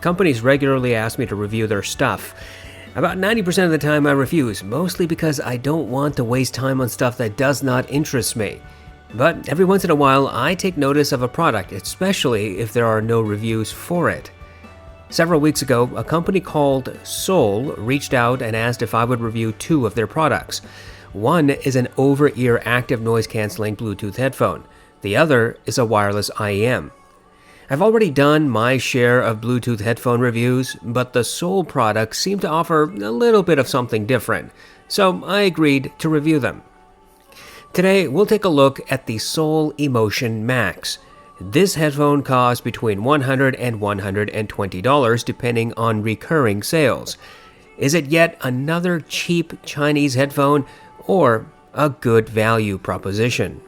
Companies regularly ask me to review their stuff. About 90% of the time I refuse, mostly because I don't want to waste time on stuff that does not interest me. But every once in a while, I take notice of a product, especially if there are no reviews for it. Several weeks ago, a company called Soul reached out and asked if I would review 2 of their products. One is an over-ear active noise-canceling Bluetooth headphone. The other is a wireless IEM. I've already done my share of Bluetooth headphone reviews, but the Soul products seem to offer a little bit of something different, so I agreed to review them. Today, we'll take a look at the Soul Emotion Max. This headphone costs between $100 and $120 depending on recurring sales. Is it yet another cheap Chinese headphone or a good value proposition?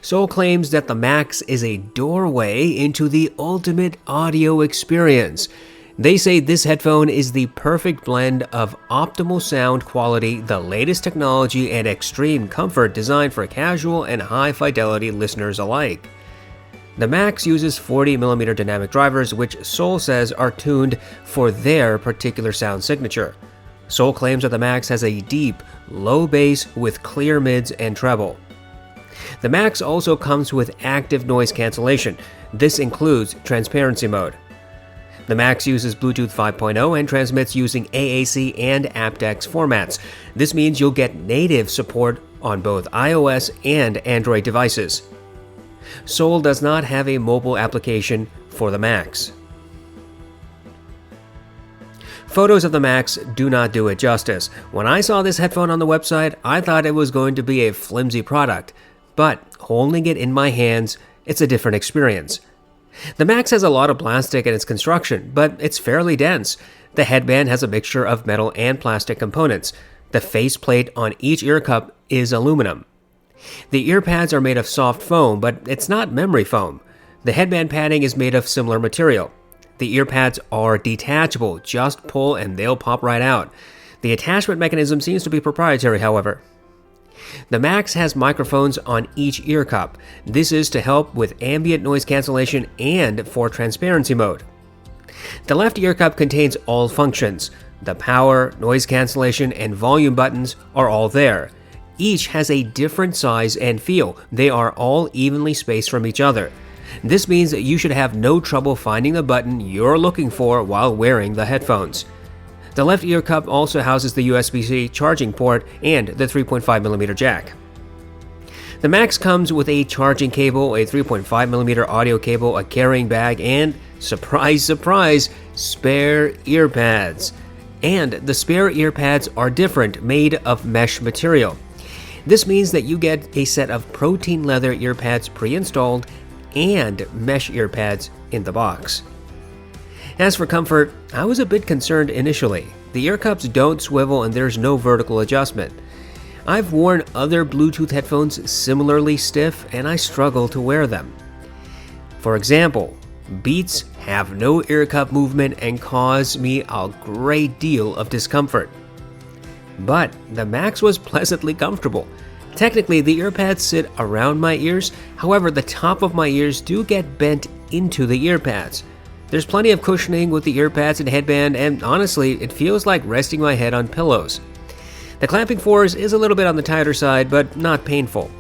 Soul claims that the Max is a doorway into the ultimate audio experience. They say this headphone is the perfect blend of optimal sound quality, the latest technology, and extreme comfort designed for casual and high-fidelity listeners alike. The Max uses 40mm dynamic drivers, which Soul says are tuned for their particular sound signature. Soul claims that the Max has a deep, low bass with clear mids and treble. The Max also comes with active noise cancellation. This includes transparency mode. The Max uses Bluetooth 5.0 and transmits using AAC and aptX formats. This means you'll get native support on both iOS and Android devices. Soul does not have a mobile application for the Max. Photos of the Max do not do it justice. When I saw this headphone on the website, I thought it was going to be a flimsy product. But holding it in my hands, it's a different experience. The Max has a lot of plastic in its construction, but it's fairly dense. The headband has a mixture of metal and plastic components. The faceplate on each ear cup is aluminum. The ear pads are made of soft foam, but it's not memory foam. The headband padding is made of similar material. The ear pads are detachable, just pull and they'll pop right out. The attachment mechanism seems to be proprietary, however. The Max has microphones on each ear cup. This is to help with ambient noise cancellation and for transparency mode. The left ear cup contains all functions. The power, noise cancellation, and volume buttons are all there. Each has a different size and feel. They are all evenly spaced from each other. This means that you should have no trouble finding the button you're looking for while wearing the headphones. The left ear cup also houses the USB-C charging port and the 3.5mm jack. The Max comes with a charging cable, a 3.5mm audio cable, a carrying bag, and, surprise, surprise, spare ear pads. And the spare ear pads are different, made of mesh material. This means that you get a set of protein leather ear pads pre-installed and mesh ear pads in the box. As for comfort, I was a bit concerned initially. The ear cups don't swivel and there's no vertical adjustment. I've worn other Bluetooth headphones similarly stiff and I struggle to wear them. For example, Beats have no ear cup movement and cause me a great deal of discomfort. But the Max was pleasantly comfortable. Technically, the ear pads sit around my ears, however, the top of my ears do get bent into the ear pads. There's plenty of cushioning with the ear pads and headband, and honestly, it feels like resting my head on pillows. The clamping force is a little bit on the tighter side, but not painful.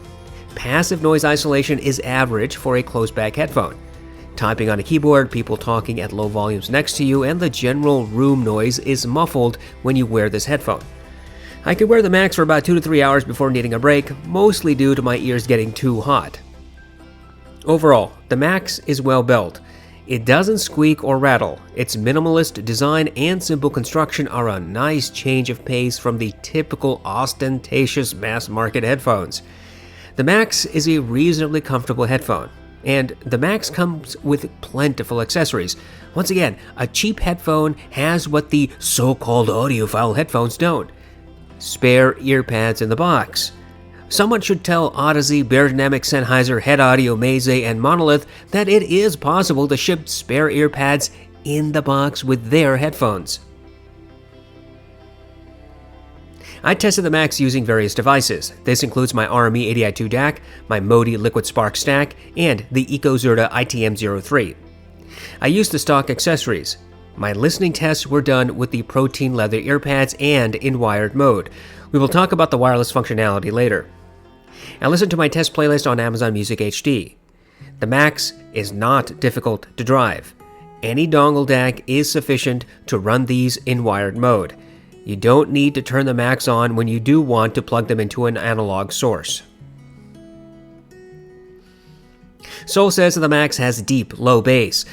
Passive noise isolation is average for a closed-back headphone. Typing on a keyboard, people talking at low volumes next to you, and the general room noise is muffled when you wear this headphone. I could wear the Max for about 2 to 3 hours before needing a break, mostly due to my ears getting too hot. Overall, the Max is well built. It doesn't squeak or rattle. Its minimalist design and simple construction are a nice change of pace from the typical ostentatious mass-market headphones. The Max is a reasonably comfortable headphone, and the Max comes with plentiful accessories. Once again, a cheap headphone has what the so-called audiophile headphones don't. Spare ear pads in the box. Someone should tell Audeze, Beyerdynamic, Sennheiser, Head Audio, Meze, and Monolith that it is possible to ship spare ear pads in the box with their headphones. I tested the Max using various devices. This includes my RME 80i2 DAC, my Modi Liquid Spark Stack, and the EcoZerta ITM03. I used the stock accessories. My listening tests were done with the protein leather earpads and in wired mode. We will talk about the wireless functionality later. I listened to my test playlist on Amazon Music HD. The Max is not difficult to drive. Any dongle DAC is sufficient to run these in wired mode. You don't need to turn the Max on when you do want to plug them into an analog source. Soul says that the Max has deep, low bass.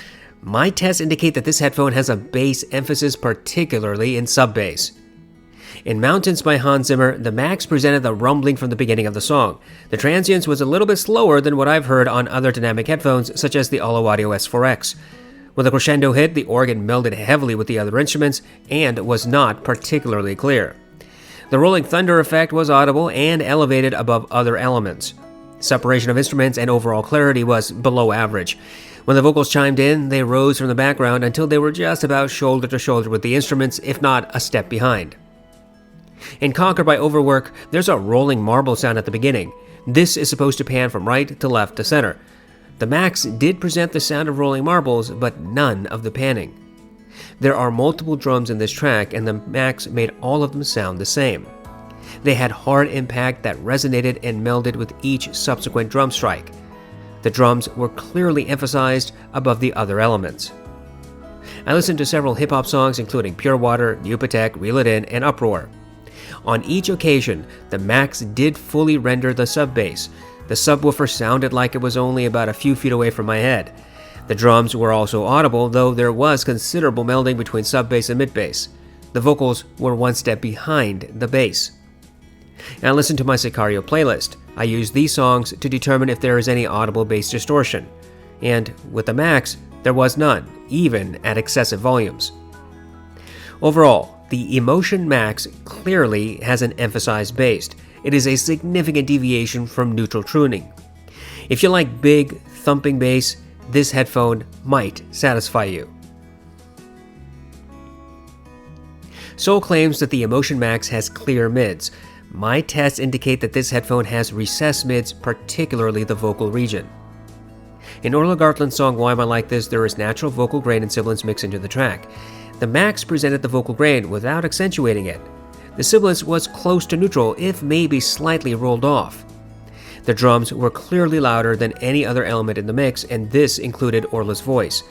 My tests indicate that this headphone has a bass emphasis, particularly in sub-bass. In Mountains by Hans Zimmer, the Max presented the rumbling from the beginning of the song. The transients was a little bit slower than what I've heard on other dynamic headphones, such as the Allo Audio S4X. When the crescendo hit, the organ melded heavily with the other instruments and was not particularly clear. The rolling thunder effect was audible and elevated above other elements. Separation of instruments and overall clarity was below average. When the vocals chimed in, they rose from the background until they were just about shoulder to shoulder with the instruments, if not a step behind. In Conquer by Overwork, there's a rolling marble sound at the beginning. This is supposed to pan from right to left to center. The Max did present the sound of rolling marbles, but none of the panning. There are multiple drums in this track, and the Max made all of them sound the same. They had hard impact that resonated and melded with each subsequent drum strike. The drums were clearly emphasized above the other elements. I listened to several hip-hop songs including Pure Water, Yupatek, Reel It In, and Uproar. On each occasion, the Max did fully render the sub-bass. The subwoofer sounded like it was only about a few feet away from my head. The drums were also audible, though there was considerable melding between sub-bass and mid-bass. The vocals were one step behind the bass. I listened to my Sicario playlist. I used these songs to determine if there is any audible bass distortion. And with the Max, there was none, even at excessive volumes. Overall, the Emotion Max clearly has an emphasized bass. It is a significant deviation from neutral tuning. If you like big, thumping bass, this headphone might satisfy you. Soul claims that the Emotion Max has clear mids. My tests indicate that this headphone has recessed mids, particularly the vocal region. In Orla Gartland's song Why Am I Like This, there is natural vocal grain and sibilance mixed into the track. The Max presented the vocal grain without accentuating it. The sibilance was close to neutral, if maybe slightly rolled off. The drums were clearly louder than any other element in the mix, and this included Orla's voice.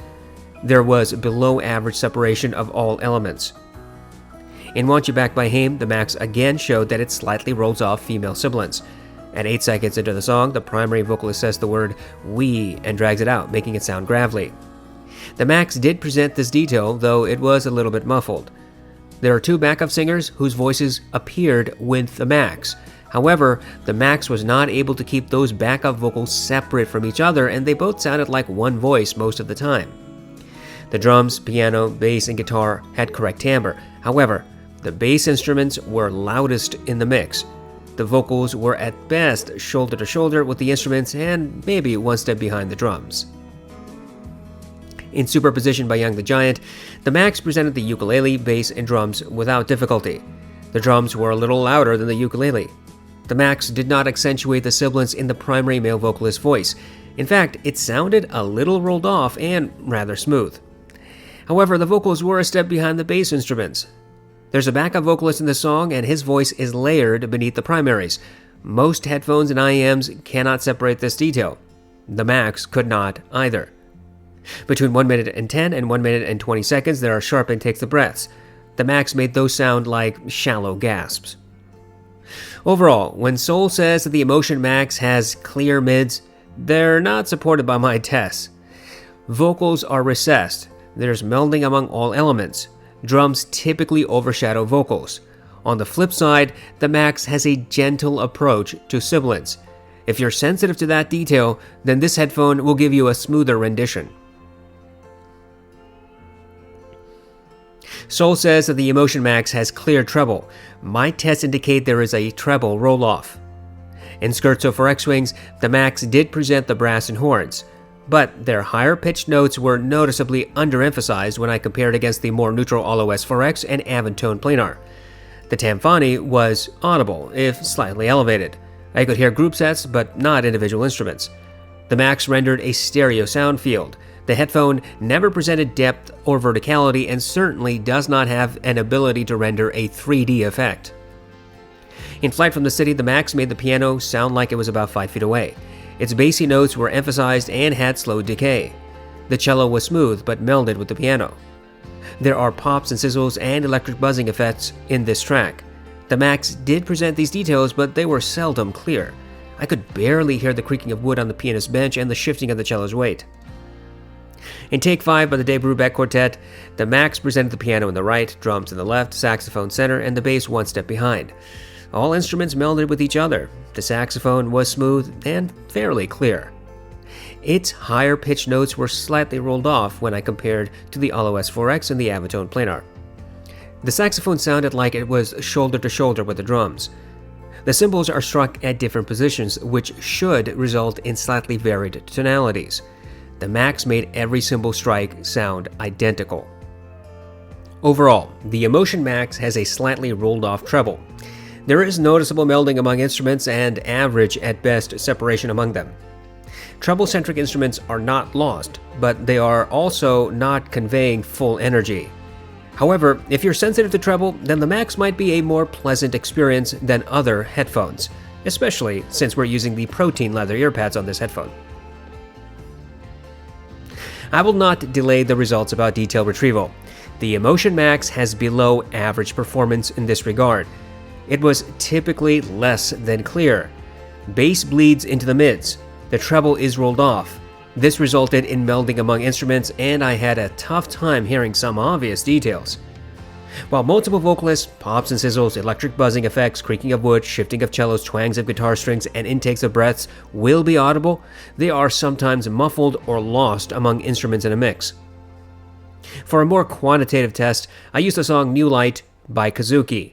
There was below average separation of all elements. In Want You Back by Haim, the Max again showed that it slightly rolls off female sibilance. At 8 seconds into the song, the primary vocalist says the word "we" and drags it out, making it sound gravelly. The Max did present this detail, though it was a little bit muffled. There are two backup singers whose voices appeared with the Max. However, the Max was not able to keep those backup vocals separate from each other, and they both sounded like one voice most of the time. The drums, piano, bass, and guitar had correct timbre. However, the bass instruments were loudest in the mix. The vocals were at best shoulder to shoulder with the instruments and maybe one step behind the drums. In Superposition by Young the Giant, the Max presented the ukulele, bass, and drums without difficulty. The drums were a little louder than the ukulele. The Max did not accentuate the sibilance in the primary male vocalist's voice. In fact, it sounded a little rolled off and rather smooth. However, the vocals were a step behind the bass instruments. There's a backup vocalist in the song, and his voice is layered beneath the primaries. Most headphones and IEMs cannot separate this detail. The Max could not either. Between 1 minute and 10 and 1 minute and 20 seconds, there are sharp intakes of breaths. The Max made those sound like shallow gasps. Overall, when Soul says that the Emotion Max has clear mids, they're not supported by my tests. Vocals are recessed. There's melding among all elements. Drums typically overshadow vocals. On the flip side, the Max has a gentle approach to sibilance. If you're sensitive to that detail, then this headphone will give you a smoother rendition. Soul says that the Emotion Max has clear treble. My tests indicate there is a treble roll-off. In Scherzo for X-Wings, the Max did present the brass and horns, but their higher-pitched notes were noticeably underemphasized when I compared against the more neutral Allo S4X and Aventone Planar. The Tamfani was audible, if slightly elevated. I could hear group sets, but not individual instruments. The Max rendered a stereo sound field. The headphone never presented depth or verticality and certainly does not have an ability to render a 3D effect. In flight from the city, the Max made the piano sound like it was about 5 feet away. Its bassy notes were emphasized and had slow decay. The cello was smooth but melded with the piano. There are pops and sizzles and electric buzzing effects in this track. The Max did present these details, but they were seldom clear. I could barely hear the creaking of wood on the pianist's bench and the shifting of the cello's weight. In Take 5 by the Dave Brubeck Quartet, the Max presented the piano in the right, drums in the left, saxophone center, and the bass one step behind. All instruments melded with each other. The saxophone was smooth and fairly clear. Its higher pitched notes were slightly rolled off when I compared to the Allo S4X and the Avitone Planar. The saxophone sounded like it was shoulder to shoulder with the drums. The cymbals are struck at different positions, which should result in slightly varied tonalities. The Max made every cymbal strike sound identical. Overall, the Emotion Max has a slightly rolled off treble. There is noticeable melding among instruments and average at best separation among them. Treble-centric instruments are not lost, but they are also not conveying full energy. However, if you're sensitive to treble, then the Max might be a more pleasant experience than other headphones, especially since we're using the protein leather earpads on this headphone. I will not delay the results about detail retrieval. The Emotion Max has below average performance in this regard. It was typically less than clear. Bass bleeds into the mids. The treble is rolled off. This resulted in melding among instruments, and I had a tough time hearing some obvious details. While multiple vocalists, pops and sizzles, electric buzzing effects, creaking of wood, shifting of cellos, twangs of guitar strings, and intakes of breaths will be audible, they are sometimes muffled or lost among instruments in a mix. For a more quantitative test, I used the song New Light by Kazuki.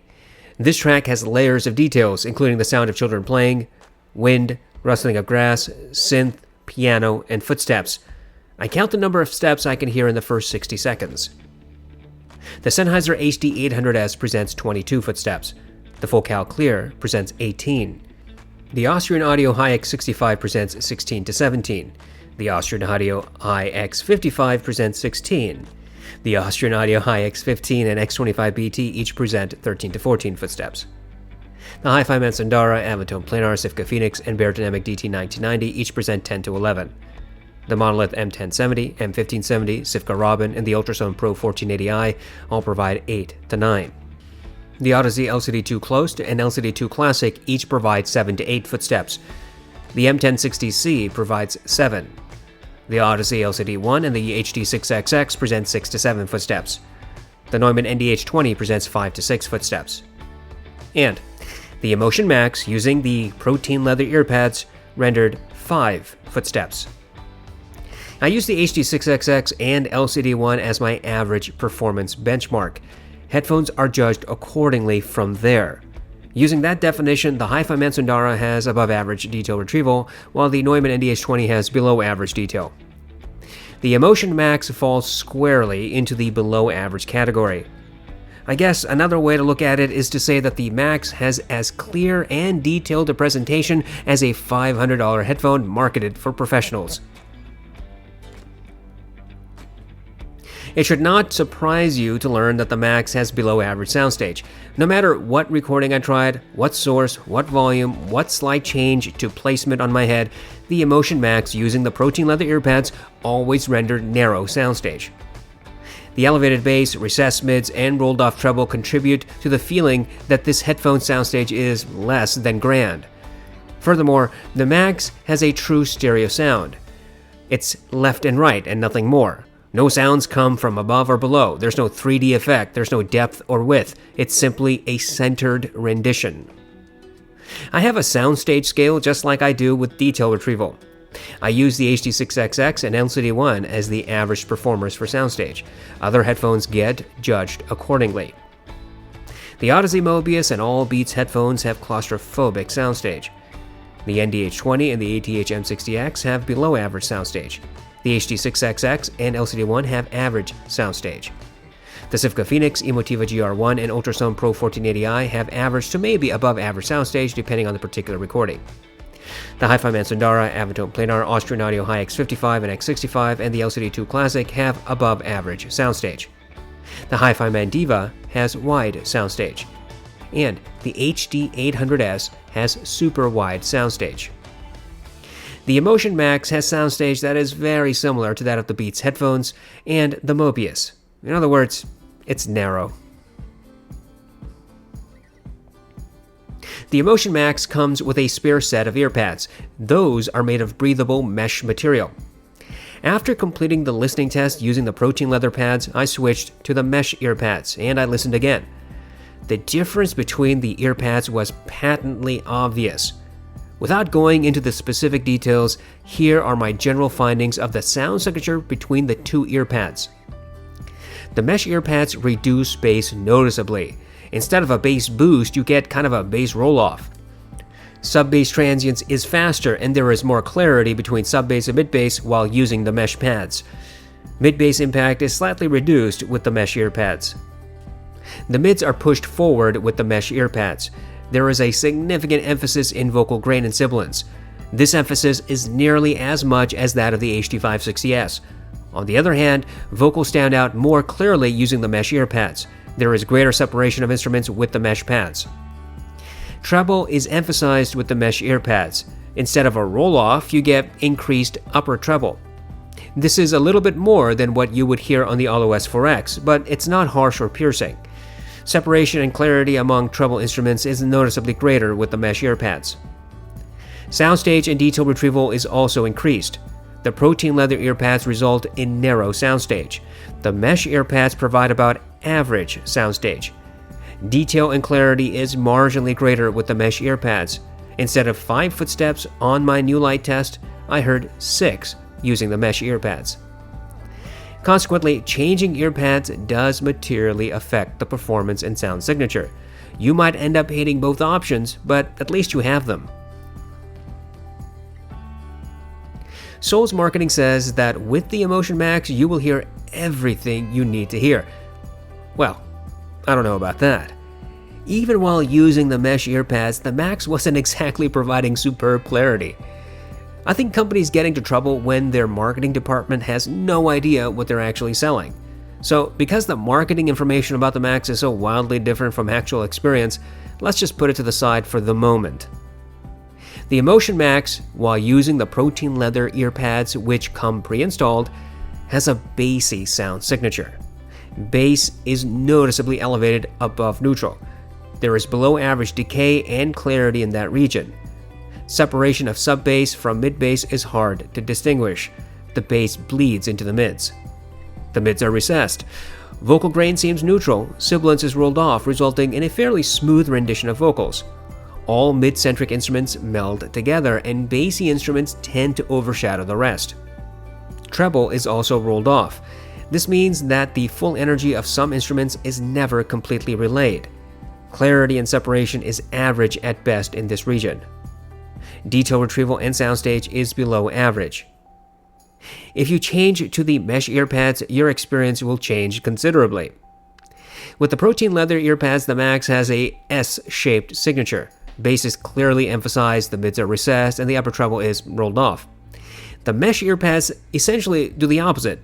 This track has layers of details, including the sound of children playing, wind, rustling of grass, synth, piano, and footsteps. I count the number of steps I can hear in the first 60 seconds. The Sennheiser HD800S presents 22 footsteps. The Focal Clear presents 18. The Austrian Audio HiX65 presents 16 to 17. The Austrian Audio HiX55 presents 16. The Austrian Audio HiX15 and X25BT each present 13 to 14 footsteps. The Hi-Fi Mansandara, Avitone Planar, Sifka Phoenix, and Beyerdynamic DT1990 each present 10 to 11. The Monolith M1070, M1570, Sifka Robin, and the Ultrasound Pro 1480i all provide 8 to 9. The audeze LCD2 Closed and LCD2 Classic each provide 7 to 8 footsteps. The M1060C provides 7. The audeze LCD1 and the HD6XX present 6 to 7 footsteps. The Neumann NDH20 presents 5 to 6 footsteps. And the Emotion Max, using the protein leather earpads, rendered 5 footsteps. I use the HD6XX and LCD1 as my average performance benchmark. Headphones are judged accordingly from there. Using that definition, the Hi-Fi Mansandara has above average detail retrieval, while the Neumann NDH20 has below average detail. The Emotion Max falls squarely into the below average category. I guess another way to look at it is to say that the Max has as clear and detailed a presentation as a $500 headphone marketed for professionals. It should not surprise you to learn that the Max has below average soundstage. No matter what recording I tried, what source, what volume, what slight change to placement on my head, the Emotion Max using the protein leather earpads always rendered narrow soundstage. The elevated bass, recessed mids, and rolled off treble contribute to the feeling that this headphone soundstage is less than grand. Furthermore, the Max has a true stereo sound. It's left and right and nothing more. No sounds come from above or below. There's no 3D effect. There's no depth or width. It's simply a centered rendition. I have a soundstage scale just like I do with detail retrieval. I use the HD6XX and LCD1 as the average performers for soundstage. Other headphones get judged accordingly. The audeze Mobius and all Beats headphones have claustrophobic soundstage. The NDH20 and the ATH M60X have below average soundstage. The HD6XX and LCD1 have average soundstage. The Sifka Phoenix, Emotiva GR1, and Ultrasound Pro 1480i have average to maybe above average soundstage depending on the particular recording. The Hi-Fi Man Sundara, Avantone Planar, Austrian Audio Hi-X55 and X65, and the LCD2 Classic have above-average soundstage. The Hi-Fi Man Diva has wide soundstage, and the HD800S has super wide soundstage. The Emotion Max has soundstage that is very similar to that of the Beats headphones and the Mobius. In other words, it's narrow. The Emotion Max comes with a spare set of earpads. Those are made of breathable mesh material. After completing the listening test using the protein leather pads, I switched to the mesh earpads, and I listened again. The difference between the earpads was patently obvious. Without going into the specific details, here are my general findings of the sound signature between the two earpads. The mesh earpads reduce bass noticeably. Instead of a bass boost, you get kind of a bass roll-off. Sub-bass transients is faster, and there is more clarity between sub-bass and mid-bass while using the mesh pads. Mid-bass impact is slightly reduced with the mesh earpads. The mids are pushed forward with the mesh earpads. There is a significant emphasis in vocal grain and sibilance. This emphasis is nearly as much as that of the HD560S. On the other hand, vocals stand out more clearly using the mesh earpads. There is greater separation of instruments with the mesh pads. Treble is emphasized with the mesh earpads. Instead of a roll-off, you get increased upper treble. This is a little bit more than what you would hear on the audeze 4X, but it's not harsh or piercing. Separation and clarity among treble instruments is noticeably greater with the mesh earpads. Soundstage and detail retrieval is also increased. The protein leather earpads result in narrow soundstage. The mesh earpads provide about average soundstage. Detail and clarity is marginally greater with the mesh earpads. Instead of 5 footsteps on my new light test, I heard 6 using the mesh earpads. Consequently, changing earpads does materially affect the performance and sound signature. You might end up hating both options, but at least you have them. Soul's marketing says that with the Emotion Max, you will hear everything you need to hear. Well, I don't know about that. Even while using the mesh earpads, the Max wasn't exactly providing superb clarity. I think companies get into trouble when their marketing department has no idea what they're actually selling. So, because the marketing information about the Max is so wildly different from actual experience, let's just put it to the side for the moment. The Emotion Max, while using the protein leather earpads which come pre-installed, has a bassy sound signature. Bass is noticeably elevated above neutral. There is below average decay and clarity in that region. Separation of sub-bass from mid-bass is hard to distinguish. The bass bleeds into the mids. The mids are recessed. Vocal grain seems neutral. Sibilance is rolled off, resulting in a fairly smooth rendition of vocals. All mid-centric instruments meld together, and bassy instruments tend to overshadow the rest. Treble is also rolled off. This means that the full energy of some instruments is never completely relayed. Clarity and separation is average at best in this region. Detail retrieval and soundstage is below average. If you change to the mesh earpads, your experience will change considerably. With the protein leather earpads, the Max has a S-shaped signature. Bass is clearly emphasized, the mids are recessed, and the upper treble is rolled off. The mesh earpads essentially do the opposite.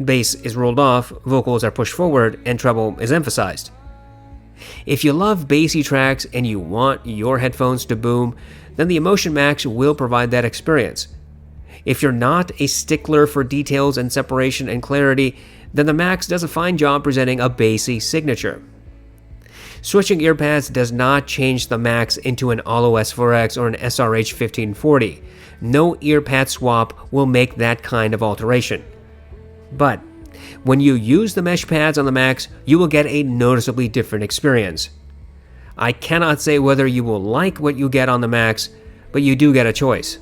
Bass is rolled off, vocals are pushed forward, and treble is emphasized. If you love bassy tracks and you want your headphones to boom, then the Emotion Max will provide that experience. If you're not a stickler for details and separation and clarity, then the Max does a fine job presenting a bassy signature. Switching earpads does not change the Max into an audeze 4X or an SRH 1540. No earpad swap will make that kind of alteration. But when you use the mesh pads on the Max, you will get a noticeably different experience. I cannot say whether you will like what you get on the Max, but you do get a choice.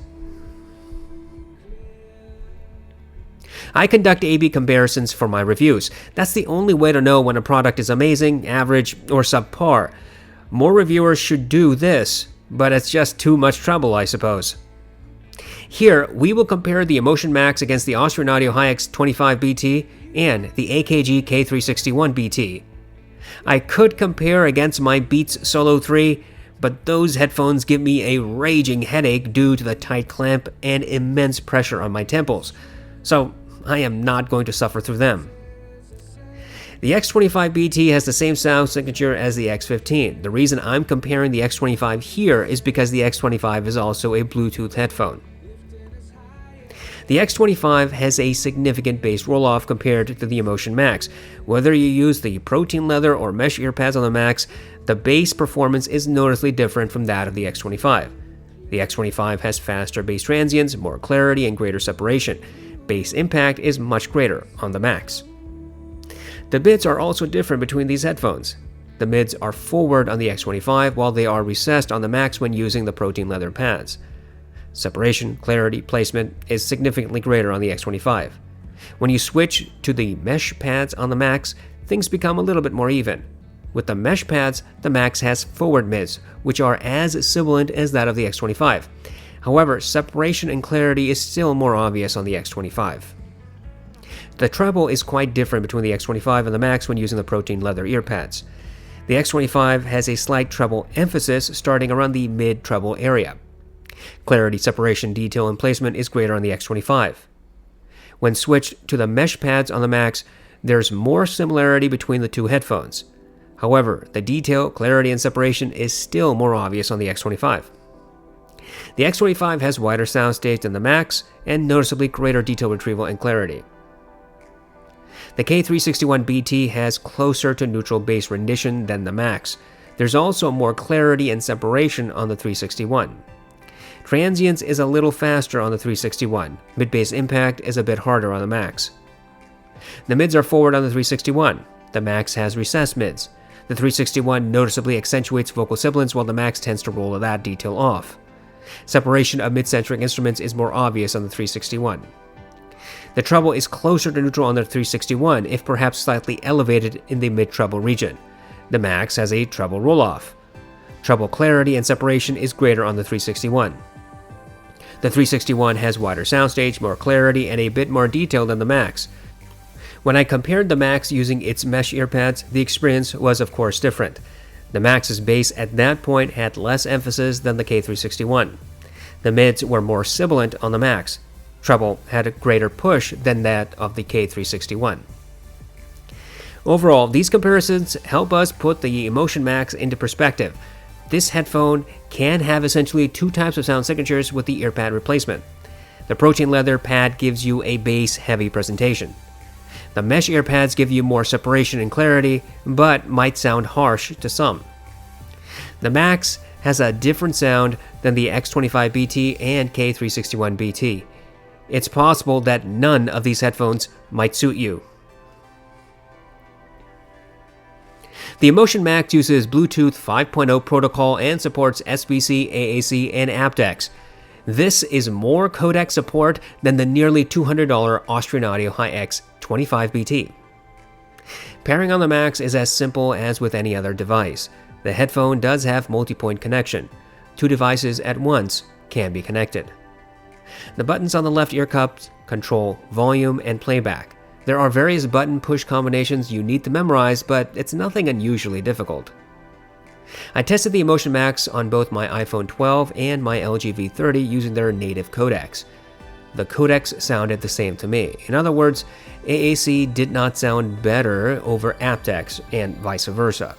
I conduct A/B comparisons for my reviews. That's the only way to know when a product is amazing, average, or subpar. More reviewers should do this, but it's just too much trouble, I suppose. Here, we will compare the Emotion Max against the Austrian Audio Hi-X25 BT and the AKG K361 BT. I could compare against my Beats Solo 3, but those headphones give me a raging headache due to the tight clamp and immense pressure on my temples, so I am not going to suffer through them. The X25BT has the same sound signature as the X15. The reason I'm comparing the X25 here is because the X25 is also a Bluetooth headphone. The X25 has a significant bass roll-off compared to the Emotion Max. Whether you use the protein leather or mesh earpads on the Max, the bass performance is noticeably different from that of the X25. The X25 has faster bass transients, more clarity, and greater separation. Bass impact is much greater on the Max. The mids are also different between these headphones. The mids are forward on the X25 while they are recessed on the Max when using the protein leather pads. Separation, clarity, placement is significantly greater on the X25. When you switch to the mesh pads on the Max, things become a little bit more even. With the mesh pads, the Max has forward mids, which are as sibilant as that of the X25. However, separation and clarity is still more obvious on the X25. The treble is quite different between the X25 and the Max when using the protein leather earpads. The X25 has a slight treble emphasis starting around the mid-treble area. Clarity, separation, detail, and placement is greater on the X25. When switched to the mesh pads on the Max, there's more similarity between the two headphones. However, the detail, clarity, and separation is still more obvious on the X25. The X25 has wider soundstage than the Max and noticeably greater detail retrieval and clarity. The K361BT has closer to neutral bass rendition than the Max. There's also more clarity and separation on the 361. Transients is a little faster on the 361. Mid-bass impact is a bit harder on the Max. The mids are forward on the 361. The Max has recessed mids. The 361 noticeably accentuates vocal sibilance while the Max tends to roll that detail off. Separation of mid-centric instruments is more obvious on the 361. The treble is closer to neutral on the 361, if perhaps slightly elevated in the mid-treble region. The Max has a treble roll-off. Treble clarity and separation is greater on the 361. The 361 has wider soundstage, more clarity, and a bit more detail than the Max. When I compared the Max using its mesh earpads, the experience was of course different. The Max's bass at that point had less emphasis than the K361. The mids were more sibilant on the Max. Treble had a greater push than that of the K361. Overall, these comparisons help us put the Emotion Max into perspective. This headphone can have essentially two types of sound signatures with the earpad replacement. The protein leather pad gives you a bass-heavy presentation. The mesh earpads give you more separation and clarity, but might sound harsh to some. The Max has a different sound than the X25BT and K361BT. It's possible that none of these headphones might suit you. The Emotion Max uses Bluetooth 5.0 protocol and supports SBC, AAC, and aptX. This is more codec support than the nearly $200 Austrian Audio HiX 25BT. Pairing on the Max is as simple as with any other device. The headphone does have multi-point connection. Two devices at once can be connected. The buttons on the left ear cups control volume and playback. There are various button push combinations you need to memorize, but it's nothing unusually difficult. I tested the Emotion Max on both my iPhone 12 and my LG V30 using their native codecs. The codecs sounded the same to me. In other words, AAC did not sound better over aptX and vice versa.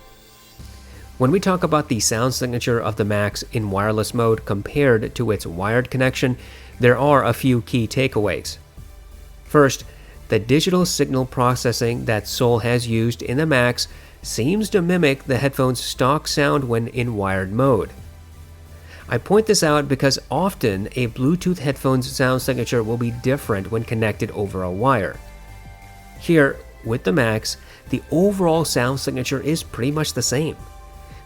When we talk about the sound signature of the Max in wireless mode compared to its wired connection, there are a few key takeaways. First, the digital signal processing that Soul has used in the Max seems to mimic the headphone's stock sound when in wired mode. I point this out because often a Bluetooth headphone's sound signature will be different when connected over a wire. Here, with the Max, the overall sound signature is pretty much the same.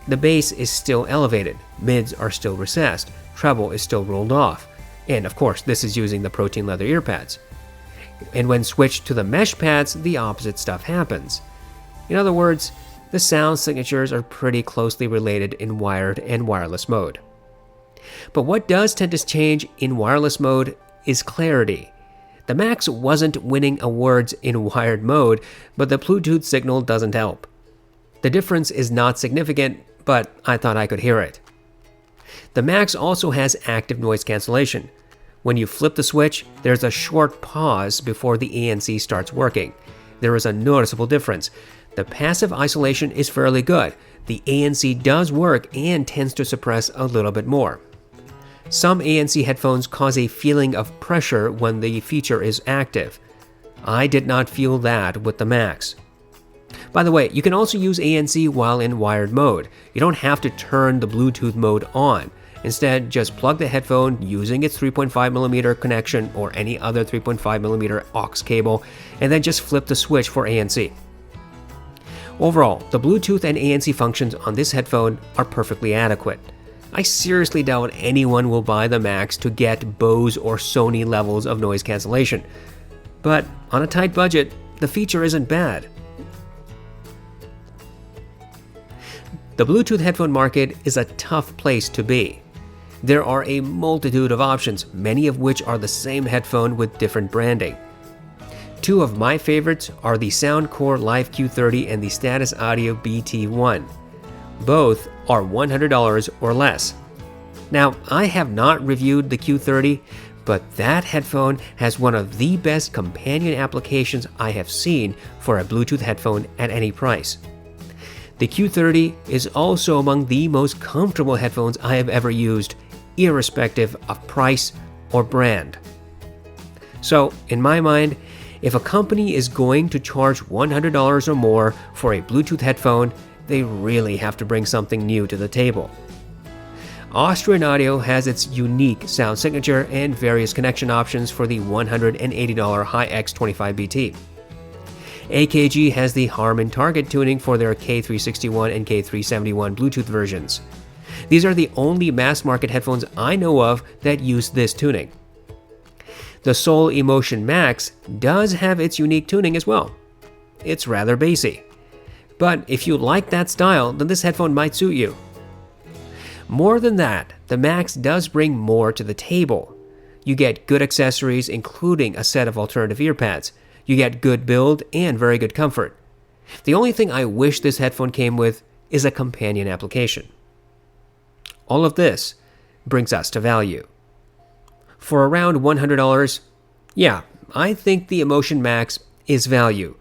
The bass is still elevated, mids are still recessed, treble is still rolled off, and of course this is using the protein leather earpads. And when switched to the mesh pads, the opposite stuff happens. In other words, the sound signatures are pretty closely related in wired and wireless mode. But what does tend to change in wireless mode is clarity. The Max wasn't winning awards in wired mode, but the Bluetooth signal doesn't help. The difference is not significant, but I thought I could hear it. The Max also has active noise cancellation. When you flip the switch, there's a short pause before the ANC starts working. There is a noticeable difference. The passive isolation is fairly good. The ANC does work and tends to suppress a little bit more. Some ANC headphones cause a feeling of pressure when the feature is active. I did not feel that with the Max. By the way, you can also use ANC while in wired mode. You don't have to turn the Bluetooth mode on. Instead, just plug the headphone using its 3.5mm connection or any other 3.5mm aux cable, and then just flip the switch for ANC. Overall, the Bluetooth and ANC functions on this headphone are perfectly adequate. I seriously doubt anyone will buy the Max to get Bose or Sony levels of noise cancellation. But on a tight budget, the feature isn't bad. The Bluetooth headphone market is a tough place to be. There are a multitude of options, many of which are the same headphone with different branding. Two of my favorites are the Soundcore Live Q30 and the Status Audio BT1. Both are $100 or less. Now, I have not reviewed the Q30, but that headphone has one of the best companion applications I have seen for a Bluetooth headphone at any price. The Q30 is also among the most comfortable headphones I have ever used, irrespective of price or brand. So, in my mind, if a company is going to charge $100 or more for a Bluetooth headphone, they really have to bring something new to the table. Austrian Audio has its unique sound signature and various connection options for the $180 HiX25BT. AKG has the Harman Target tuning for their K361 and K371 Bluetooth versions. These are the only mass-market headphones I know of that use this tuning. The Soul Emotion Max does have its unique tuning as well. It's rather bassy. But if you like that style, then this headphone might suit you. More than that, the Max does bring more to the table. You get good accessories, including a set of alternative earpads. You get good build and very good comfort. The only thing I wish this headphone came with is a companion application. All of this brings us to value. For around $100, yeah, I think the Emotion Max is value.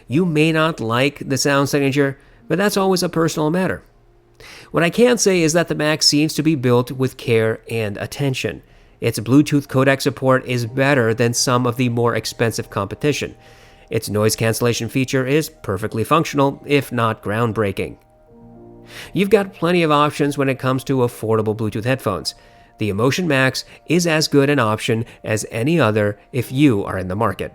You may not like the sound signature, but that's always a personal matter. What I can say is that the Max seems to be built with care and attention. Its Bluetooth codec support is better than some of the more expensive competition. Its noise cancellation feature is perfectly functional, if not groundbreaking. You've got plenty of options when it comes to affordable Bluetooth headphones. The Emotion Max is as good an option as any other if you are in the market.